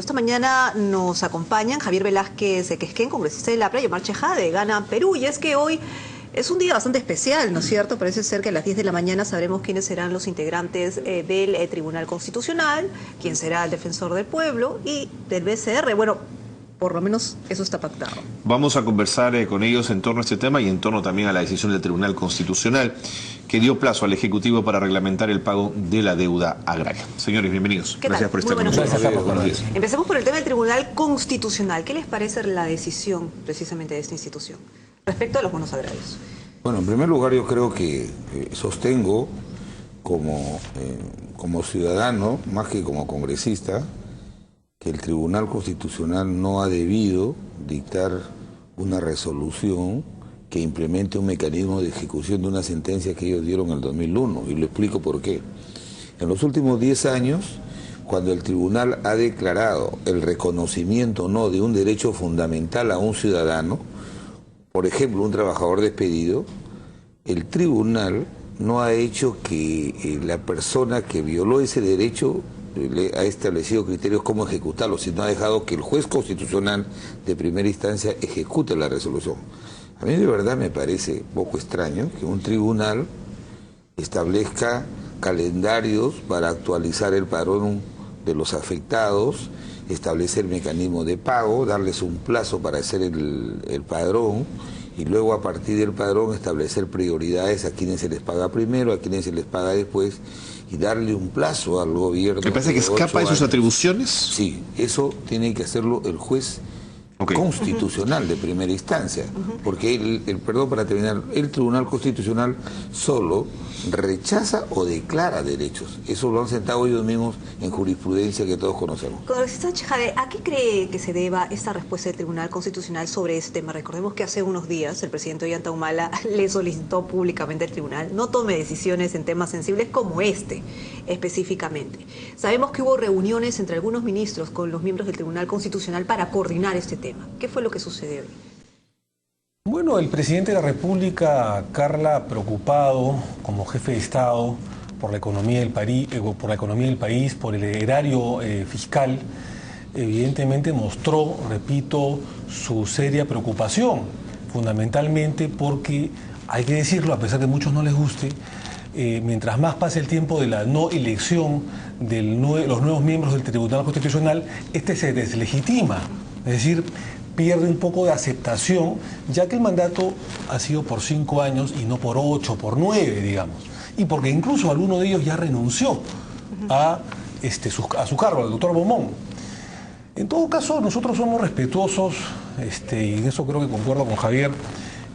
Esta mañana nos acompañan Javier Velázquez Quesquén, congresista de Lapra, y Omar Chejade, de Gana Perú. Y es que hoy es un día bastante especial, ¿no es cierto? Parece ser que a las 10 de la mañana sabremos quiénes serán los integrantes del Tribunal Constitucional, quién será el defensor del pueblo y del BCR. Bueno, por lo menos eso está pactado. Vamos a conversar con ellos en torno a este tema y en torno también a la decisión del Tribunal Constitucional, que dio plazo al Ejecutivo para reglamentar el pago de la deuda agraria. Señores, bienvenidos. Gracias por estar con nosotros. Buenos días. Empecemos por el tema del Tribunal Constitucional. ¿Qué les parece la decisión precisamente de esta institución respecto a los bonos agrarios? Bueno, en primer lugar yo creo que sostengo como ciudadano, más que como congresista, que el Tribunal Constitucional no ha debido dictar una resolución que implemente un mecanismo de ejecución de una sentencia que ellos dieron en el 2001, y lo explico por qué. En los últimos 10 años, cuando el tribunal ha declarado el reconocimiento o no de un derecho fundamental a un ciudadano, por ejemplo, un trabajador despedido, el tribunal no ha hecho que la persona que violó ese derecho ha establecido criterios cómo ejecutarlo, sino ha dejado que el juez constitucional de primera instancia ejecute la resolución. A mí de verdad me parece poco extraño que un tribunal establezca calendarios para actualizar el padrón de los afectados, establecer mecanismos de pago, darles un plazo para hacer el padrón y luego a partir del padrón establecer prioridades a quienes se les paga primero, a quienes se les paga después y darle un plazo al gobierno. ¿Me parece que escapa de sus atribuciones? Sí, eso tiene que hacerlo el juez constitucional de primera instancia, porque perdón, para terminar, el Tribunal Constitucional solo rechaza o declara derechos. Eso lo han sentado ellos mismos en jurisprudencia que todos conocemos. Congresista Chejade, ¿a qué cree que se deba esta respuesta del Tribunal Constitucional sobre este tema? Recordemos que hace unos días el presidente Ollanta Humala le solicitó públicamente al tribunal no tome decisiones en temas sensibles como este específicamente. Sabemos que hubo reuniones entre algunos ministros con los miembros del Tribunal Constitucional para coordinar este tema. ¿Qué fue lo que sucedió hoy? Bueno, el presidente de la República, Carla, preocupado como jefe de Estado por la economía del país, por el erario fiscal, evidentemente mostró, repito, su seria preocupación, fundamentalmente porque, hay que decirlo, a pesar de que a muchos no les guste, mientras más pase el tiempo de la no elección de los nuevos miembros del Tribunal Constitucional, este se deslegitima, es decir, pierde un poco de aceptación, ya que el mandato ha sido por 5 años y no por 8, por 9, digamos. Y porque incluso alguno de ellos ya renunció a su cargo, el doctor Beaumont. En todo caso, nosotros somos respetuosos, y en eso creo que concuerdo con Javier,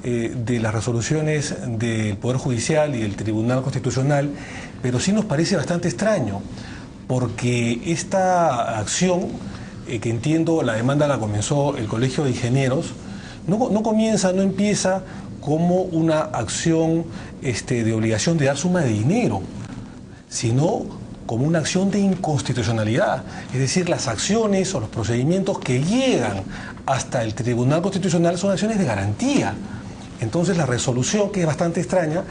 de las resoluciones del Poder Judicial y del Tribunal Constitucional, pero sí nos parece bastante extraño, porque esta acción, que entiendo la demanda la comenzó el Colegio de Ingenieros, no empieza como una acción de obligación de dar suma de dinero, sino como una acción de inconstitucionalidad. Es decir, las acciones o los procedimientos que llegan hasta el Tribunal Constitucional son acciones de garantía. Entonces la resolución, que es bastante extraña,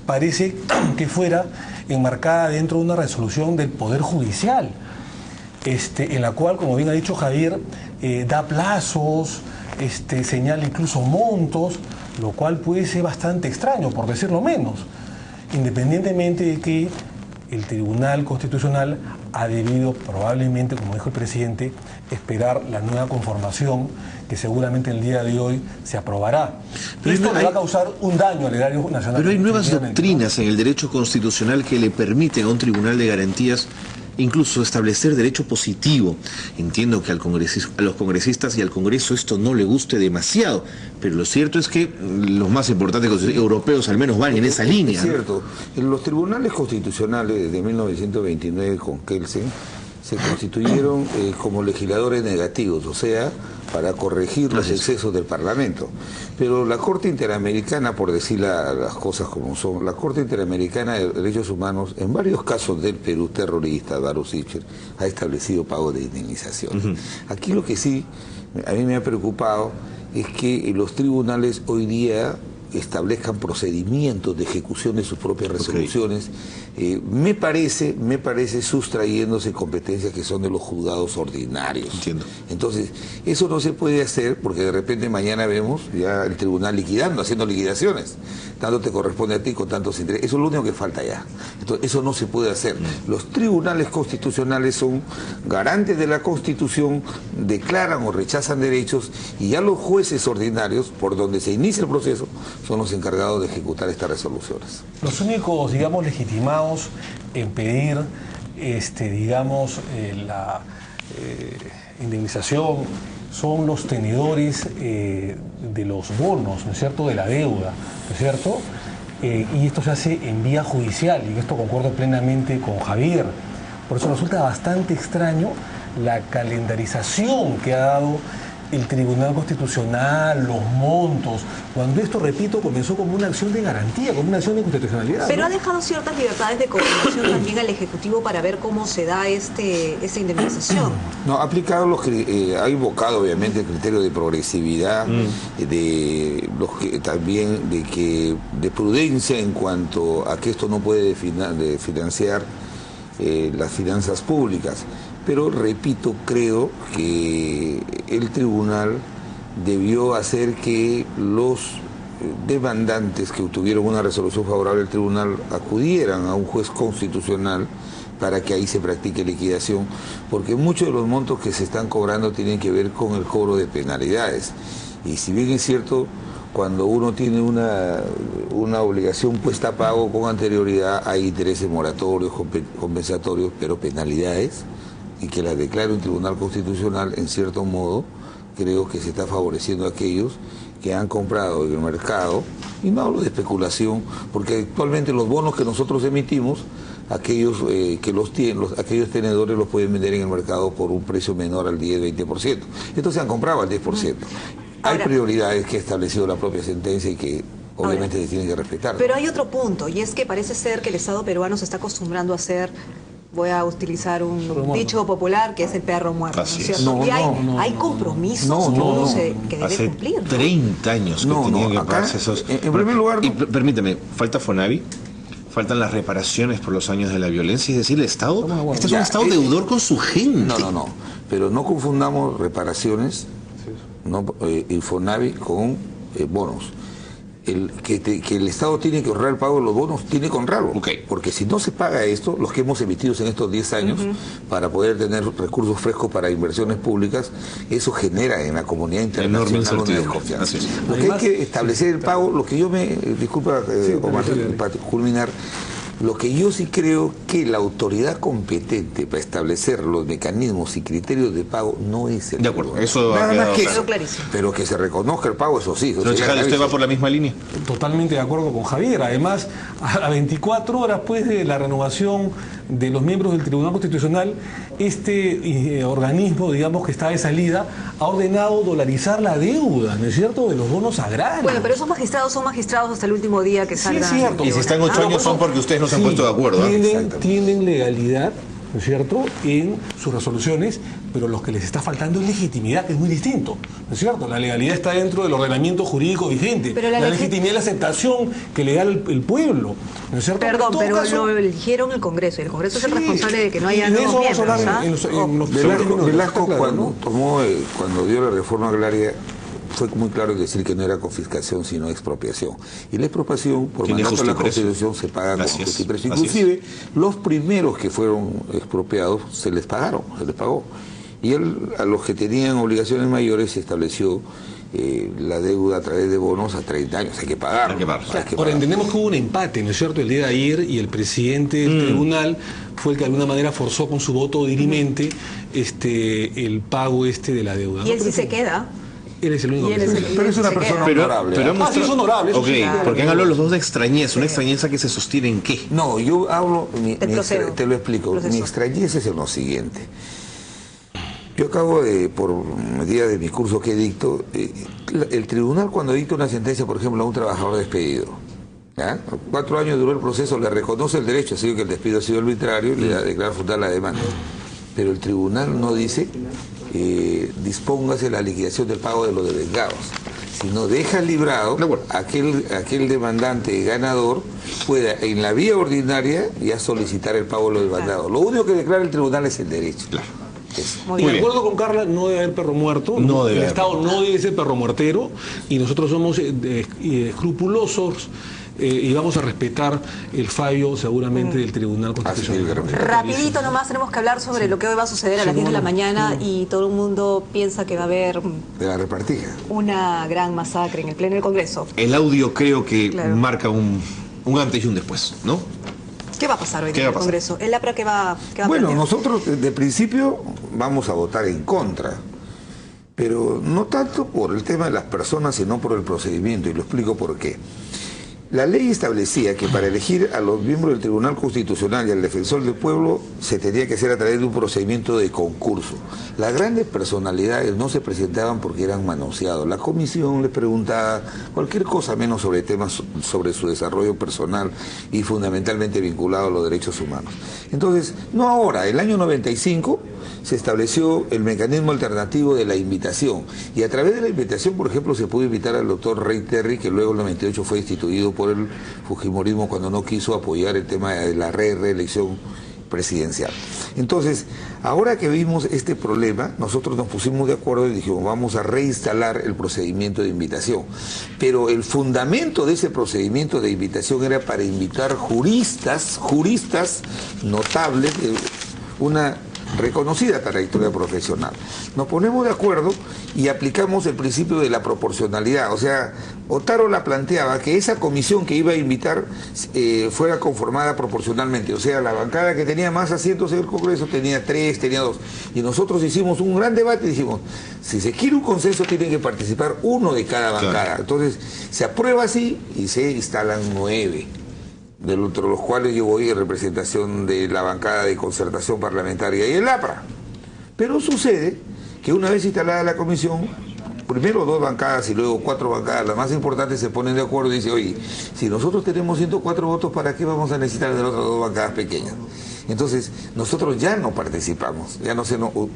parece que fuera enmarcada dentro de una resolución del Poder Judicial, en la cual, como bien ha dicho Javier, da plazos, señala incluso montos, lo cual puede ser bastante extraño, por decirlo menos, independientemente de que el Tribunal Constitucional ha debido, probablemente, como dijo el presidente, esperar la nueva conformación que seguramente el día de hoy se aprobará. Pero esto le va a causar un daño al erario nacional. Pero hay nuevas doctrinas en el derecho constitucional que le permiten a un tribunal de garantías incluso establecer derecho positivo. Entiendo que a los congresistas y al Congreso esto no le guste demasiado, pero lo cierto es que los más importantes europeos al menos van en esa línea. Es cierto. En los tribunales constitucionales de 1929 con Kelsen se constituyeron como legisladores negativos, o sea, para corregir los excesos del Parlamento. Pero la Corte Interamericana, por decir las cosas como son, la Corte Interamericana de Derechos Humanos, en varios casos del Perú terrorista, Baru Sichel, ha establecido pago de indemnización. Aquí lo que sí a mí me ha preocupado es que los tribunales hoy día establezcan procedimientos de ejecución de sus propias resoluciones, me parece sustrayéndose competencias que son de los juzgados ordinarios. Entiendo. Entonces, eso no se puede hacer porque de repente mañana vemos ya el tribunal liquidando, haciendo liquidaciones. Tanto te corresponde a ti con tantos intereses. Eso es lo único que falta ya. Entonces, eso no se puede hacer. Los tribunales constitucionales son garantes de la Constitución, declaran o rechazan derechos, y ya los jueces ordinarios, por donde se inicia el proceso, son los encargados de ejecutar estas resoluciones. Los únicos, digamos, legitimados en pedir, la indemnización son los tenedores de los bonos, ¿no es cierto?, de la deuda, ¿no es cierto? Y esto se hace en vía judicial, y en esto concuerdo plenamente con Javier. Por eso resulta bastante extraño la calendarización que ha dado el Tribunal Constitucional, los montos, cuando esto, repito, comenzó como una acción de garantía, como una acción de constitucionalidad. Pero ¿no? ha dejado ciertas libertades de coordinación también al Ejecutivo para ver cómo se da esta indemnización. No, ha aplicado ha invocado obviamente el criterio de progresividad, también de prudencia en cuanto a que esto no puede financiar las finanzas públicas. Pero repito, creo que el tribunal debió hacer que los demandantes que obtuvieron una resolución favorable al tribunal acudieran a un juez constitucional para que ahí se practique liquidación, porque muchos de los montos que se están cobrando tienen que ver con el cobro de penalidades. Y si bien es cierto, cuando uno tiene una obligación puesta a pago con anterioridad, hay intereses moratorios, compensatorios, pero penalidades, y que las declare un tribunal constitucional, en cierto modo, creo que se está favoreciendo a aquellos que han comprado en el mercado, y no hablo de especulación, porque actualmente los bonos que nosotros emitimos, aquellos aquellos tenedores los pueden vender en el mercado por un precio menor al 10-20%. Estos se han comprado al 10%. Hay prioridades que ha establecido la propia sentencia y que obviamente se tienen que respetar. Pero hay otro punto, y es que parece ser que el Estado peruano se está acostumbrando a hacer, voy a utilizar un dicho popular, que es el perro muerto, ¿no es cierto? Y hay compromisos que debe hace cumplir, ¿no? 30 años que tenían que pagarse esos. En primer lugar, y permíteme, falta FONAVI, faltan las reparaciones por los años de la violencia, es decir, el Estado, este es un Estado deudor con su gente. No, pero no confundamos reparaciones, el FONAVI con bonos. Que el Estado tiene que honrar el pago de los bonos, tiene que honrarlo. Porque si no se paga esto, los que hemos emitido en estos 10 años, para poder tener recursos frescos para inversiones públicas, eso genera en la comunidad internacional una desconfianza. Lo que hay que establecer el pago, lo que yo disculpa, Omar, para culminar, lo que yo sí creo que la autoridad competente para establecer los mecanismos y criterios de pago no es el. De acuerdo, eso nada más que eso, clarísimo. pero que se reconozca el pago, eso sí. ¿Usted va por la misma línea? Totalmente de acuerdo con Javier. Además, a 24 horas después de la renovación de los miembros del Tribunal Constitucional, este organismo, digamos, que está de salida, ha ordenado dolarizar la deuda, ¿no es cierto?, de los bonos agrarios. Bueno, pero esos magistrados son magistrados hasta el último día que salgan. Sí, es cierto. Y si están 8 años son porque ustedes no se han puesto de acuerdo. Tienen legalidad, ¿no es cierto?, en sus resoluciones, pero lo que les está faltando es legitimidad, que es muy distinto, ¿no es cierto? La legalidad está dentro del ordenamiento jurídico vigente, pero la legitimidad es la aceptación que le da el pueblo, ¿no es cierto? Perdón, pero lo eligieron el Congreso, y el Congreso es el responsable de que no haya nuevos miembros. Velasco, cuando dio la reforma agraria, fue muy claro en decir que no era confiscación sino expropiación, y la expropiación por mandato de la Constitución se paga con justo y precio. Inclusive los primeros que fueron expropiados se les pagó, y a los que tenían obligaciones mayores se estableció la deuda a través de bonos a 30 años, hay que pagar. Ahora entendemos que hubo un empate, ¿no es cierto?, el día de ayer, y el presidente del tribunal fue el que de alguna manera forzó con su voto dirimente el pago de la deuda. Y él sí se queda. Él es el único pero es una persona honorable. Sí, es honorable. Porque han hablado los dos de extrañeza. ¿Una extrañeza que se sostiene en qué? No, yo hablo, te lo explico. Mi extrañeza es en lo siguiente. Yo acabo por medida de mi curso que dicto, el tribunal cuando dicta una sentencia, por ejemplo, a un trabajador despedido, ¿ya? 4 años duró el proceso, le reconoce el derecho, así que el despido ha sido arbitrario, le declara fundar la demanda. Pero el tribunal no dice, dispóngase la liquidación del pago de los devengados, sino deja librado aquel demandante ganador pueda en la vía ordinaria ya solicitar el pago de los demandados. Lo único que declara el tribunal es el derecho. Claro. Y de acuerdo con Carla, no debe haber perro muerto, el Estado no debe ser perro muertero, y nosotros somos escrupulosos y vamos a respetar el fallo seguramente del Tribunal Constitucional. Rapidito nomás tenemos que hablar sobre lo que hoy va a suceder a las 10 de la mañana y todo el mundo piensa que va a haber de la repartija una gran masacre en el Pleno del Congreso. El audio creo que marca un antes y un después, ¿no? ¿Qué va a pasar hoy en el Congreso? ¿El APRA qué va a Bueno, plantear? nosotros de principio vamos a votar en contra, pero no tanto por el tema de las personas, sino por el procedimiento, y lo explico por qué. La ley establecía que para elegir a los miembros del Tribunal Constitucional y al defensor del pueblo se tenía que hacer a través de un procedimiento de concurso. Las grandes personalidades no se presentaban porque eran manoseados. La comisión les preguntaba cualquier cosa menos sobre temas sobre su desarrollo personal y fundamentalmente vinculado a los derechos humanos. Entonces, no ahora, el año 95 se estableció el mecanismo alternativo de la invitación, y a través de la invitación, por ejemplo, se pudo invitar al doctor Rey Terry, que luego en el 98 fue destituido por el fujimorismo cuando no quiso apoyar el tema de la reelección presidencial. Entonces, ahora que vimos este problema, nosotros nos pusimos de acuerdo y dijimos, vamos a reinstalar el procedimiento de invitación. Pero el fundamento de ese procedimiento de invitación era para invitar juristas notables, una reconocida trayectoria profesional. Nos ponemos de acuerdo y aplicamos el principio de la proporcionalidad. O sea, Otárola planteaba que esa comisión que iba a invitar fuera conformada proporcionalmente. O sea, la bancada que tenía más asientos en el Congreso tenía 3, tenía 2. Y nosotros hicimos un gran debate y dijimos, si se quiere un consenso tiene que participar uno de cada bancada. Claro. Entonces, se aprueba así y se instalan 9. De los cuales yo voy en representación de la bancada de concertación parlamentaria y el APRA. Pero sucede que una vez instalada la comisión, primero 2 bancadas y luego 4 bancadas, las más importantes, se ponen de acuerdo y dicen, oye, si nosotros tenemos 104 votos, ¿para qué vamos a necesitar de las otras 2 bancadas pequeñas? Entonces, nosotros ya no participamos,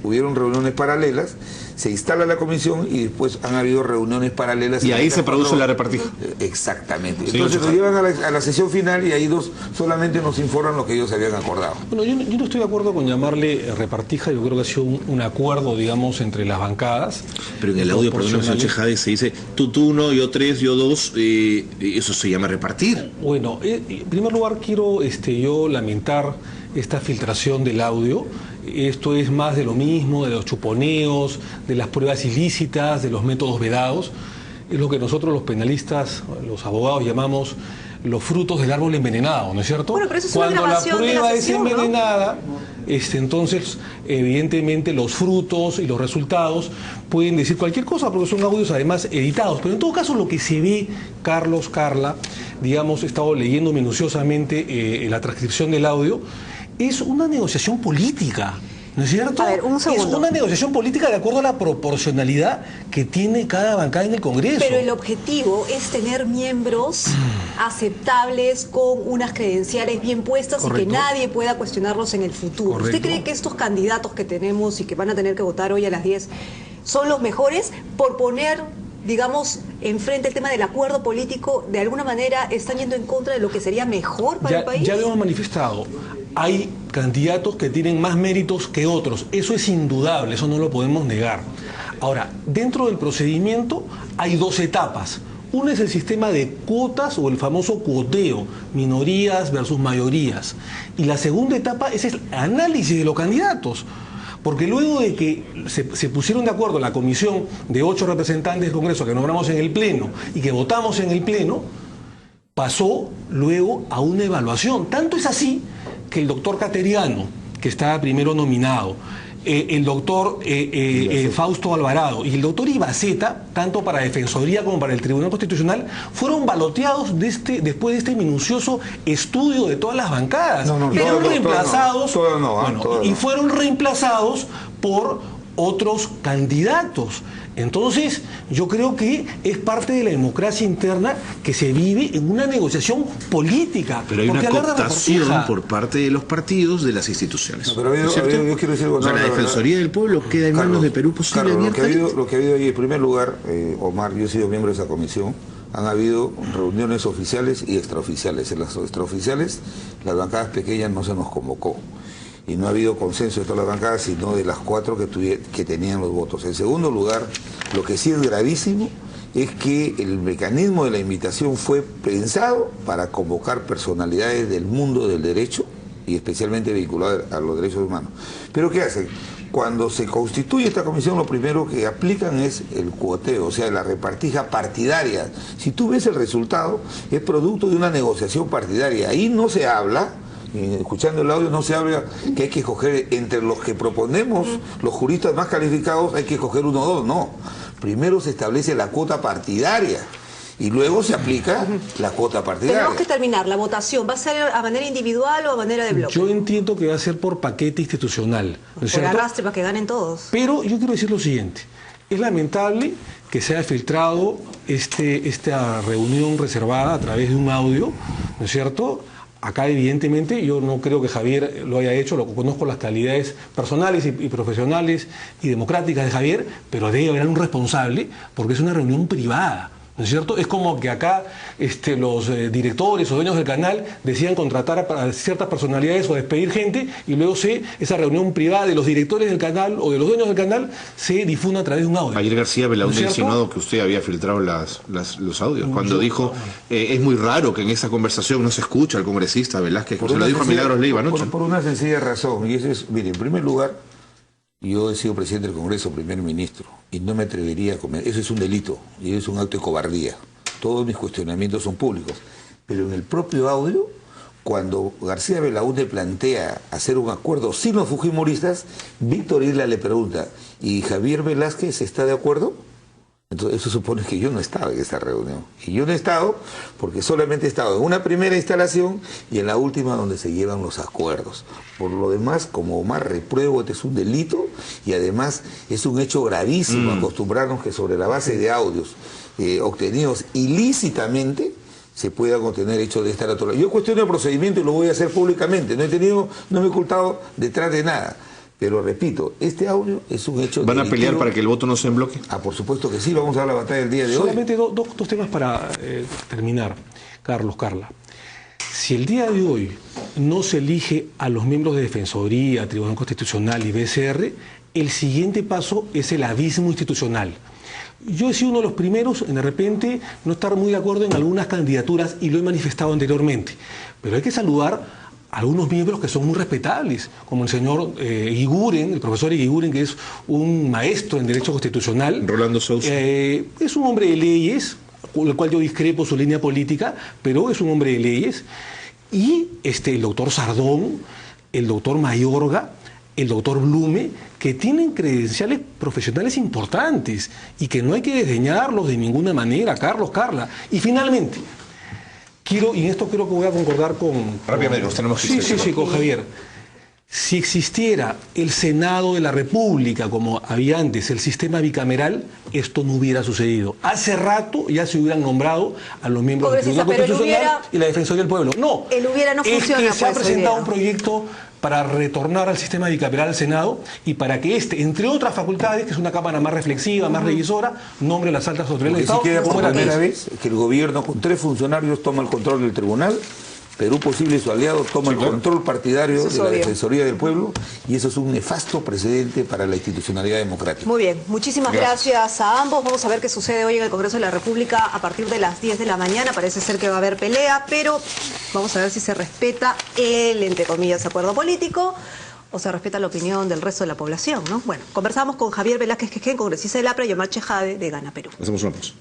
hubieron reuniones paralelas, se instala la comisión y después han habido reuniones paralelas. Y ahí se produce la repartija. Exactamente. Entonces nos llevan a la sesión final y ahí solamente nos informan lo que ellos habían acordado. Bueno, yo no estoy de acuerdo con llamarle repartija, yo creo que ha sido un acuerdo, digamos, entre las bancadas. Pero en el audio, perdón, Sánchez Jade, se dice tú 1, yo 3, yo 2, eso se llama repartir. Bueno, en primer lugar quiero yo lamentar esta filtración del audio. Esto es más de lo mismo, de los chuponeos, de las pruebas ilícitas, de los métodos vedados. Es lo que nosotros los penalistas, los abogados, llamamos los frutos del árbol envenenado, ¿no es cierto? Bueno, pero eso es cuando una grabación la prueba de la sesión, es envenenada, entonces evidentemente los frutos y los resultados pueden decir cualquier cosa porque son audios además editados. Pero en todo caso lo que se ve, Carla, digamos, he estado leyendo minuciosamente la transcripción del audio, es una negociación política, ¿no es cierto? A ver, un segundo. Es una negociación política de acuerdo a la proporcionalidad que tiene cada bancada en el Congreso. Pero el objetivo es tener miembros aceptables con unas credenciales bien puestas. Correcto. Y que nadie pueda cuestionarlos en el futuro. Correcto. ¿Usted cree que estos candidatos que tenemos y que van a tener que votar hoy a las 10 son los mejores por poner, digamos, enfrente el tema del acuerdo político? De alguna manera están yendo en contra de lo que sería mejor para el país. Ya lo hemos manifestado. Hay candidatos que tienen más méritos que otros. Eso es indudable, eso no lo podemos negar. Ahora, dentro del procedimiento hay 2 etapas. Una es el sistema de cuotas o el famoso cuoteo, minorías versus mayorías. Y la segunda etapa es el análisis de los candidatos. Porque luego de que se pusieron de acuerdo en la comisión de 8 representantes del Congreso que nombramos en el Pleno y que votamos en el Pleno, pasó luego a una evaluación. Tanto es así que el doctor Cateriano, que estaba primero nominado, el doctor Fausto Alvarado y el doctor Ibaceta, tanto para Defensoría como para el Tribunal Constitucional, fueron baloteados después de este minucioso estudio de todas las bancadas. Fueron reemplazados por otros candidatos. Entonces, yo creo que es parte de la democracia interna que se vive en una negociación política. Pero hay una Porque cooptación por parte de los partidos de las instituciones. No, pero ¿No es cierto? yo quiero decir, O sea, la Defensoría del Pueblo queda en manos de Perú posible. Carlos, lo que ha habido ahí, en primer lugar, Omar, yo he sido miembro de esa comisión, han habido reuniones oficiales y extraoficiales. En las extraoficiales, las bancadas pequeñas no se nos convocó. Y no ha habido consenso de todas las bancadas, sino de las 4 que tenían los votos. En segundo lugar, lo que sí es gravísimo es que el mecanismo de la invitación fue pensado para convocar personalidades del mundo del derecho y especialmente vinculadas a los derechos humanos. ¿Pero qué hacen? Cuando se constituye esta comisión, lo primero que aplican es el cuoteo, o sea, la repartija partidaria. Si tú ves el resultado, es producto de una negociación partidaria. Ahí no se habla, escuchando el audio, no se habla que hay que escoger entre los que proponemos, los juristas más calificados, hay que escoger 1 o 2, no. Primero se establece la cuota partidaria y luego se aplica la cuota partidaria. Tenemos que terminar. ¿La votación va a ser a manera individual o a manera de bloque? Yo entiendo que va a ser por paquete institucional, ¿no es Por cierto? arrastre, para que ganen todos. Pero yo quiero decir lo siguiente. Es lamentable que se haya filtrado esta reunión reservada a través de un audio, ¿no es cierto? Acá, evidentemente, yo no creo que Javier lo haya hecho, lo conozco las calidades personales y profesionales y democráticas de Javier, pero debe haber un responsable porque es una reunión privada. ¿No es cierto? Es como que acá los directores o dueños del canal decían contratar a ciertas personalidades o despedir gente y luego esa reunión privada de los directores del canal o de los dueños del canal se difunda a través de un audio. Ayer García Belaúnde ¿No ha es cierto? insinuado que usted había filtrado los audios, cuando dijo, es muy raro que en esa conversación no se escucha al congresista Velázquez, que se lo dijo a Milagros Leiva anoche. Por una sencilla razón, y eso es, mire, en primer lugar, yo he sido presidente del Congreso, primer ministro, y no me atrevería a comer. Eso es un delito y es un acto de cobardía. Todos mis cuestionamientos son públicos. Pero en el propio audio, cuando García Belaúnde plantea hacer un acuerdo sin los fujimoristas, Víctor Isla le pregunta, ¿y Javier Velázquez está de acuerdo? Entonces eso supone que yo no estaba en esa reunión. Y yo no he estado porque solamente he estado en una primera instalación y en la última donde se llevan los acuerdos. Por lo demás, como Omar, repruebo, este es un delito y además es un hecho gravísimo acostumbrarnos que sobre la base de audios obtenidos ilícitamente se puedan obtener hechos de esta naturaleza. Yo cuestiono el procedimiento y lo voy a hacer públicamente. No me he ocultado detrás de nada. Pero repito, este audio es un hecho ¿Van a delictivo. pelear para que el voto no sea en bloque? Ah, por supuesto que sí, vamos a dar la batalla el día de hoy. Solamente dos temas para terminar, Carla. Si el día de hoy no se elige a los miembros de Defensoría, Tribunal Constitucional y BCR, el siguiente paso es el abismo institucional. Yo he sido uno de los primeros en de repente no estar muy de acuerdo en algunas candidaturas y lo he manifestado anteriormente, pero hay que saludar algunos miembros que son muy respetables, como el señor Eguiguren, el profesor Eguiguren, que es un maestro en Derecho Constitucional. Rolando Sousa. Es un hombre de leyes, con el cual yo discrepo su línea política, pero es un hombre de leyes. Y el doctor Sardón, el doctor Mayorga, el doctor Blume, que tienen credenciales profesionales importantes y que no hay que desdeñarlos de ninguna manera, Carla. Y finalmente, y en esto creo que voy a concordar con... Rápidamente, tenemos que Sí, con Javier. Si existiera el Senado de la República, como había antes, el sistema bicameral, esto no hubiera sucedido. Hace rato ya se hubieran nombrado a los miembros del Tribunal Constitucional y la Defensoría del Pueblo. No. El hubiera no funciona. Es que se ha presentado un proyecto para retornar al sistema bicameral al Senado y para que entre otras facultades, que es una cámara más reflexiva, más revisora, nombre las altas autoridades del Estado. Ni siquiera por primera vez que el gobierno con 3 funcionarios toma el control del tribunal. Perú Posible y su aliado toma el control partidario de la Defensoría del Pueblo y eso es un nefasto precedente para la institucionalidad democrática. Muy bien, muchísimas gracias a ambos. Vamos a ver qué sucede hoy en el Congreso de la República a partir de las 10 de la mañana. Parece ser que va a haber pelea, pero vamos a ver si se respeta el, entre comillas, acuerdo político o se respeta la opinión del resto de la población, ¿no? Bueno, conversamos con Javier Velázquez Quején, congresista del APRA, y Omar Chejade, de Gana Perú. Hacemos una pausa.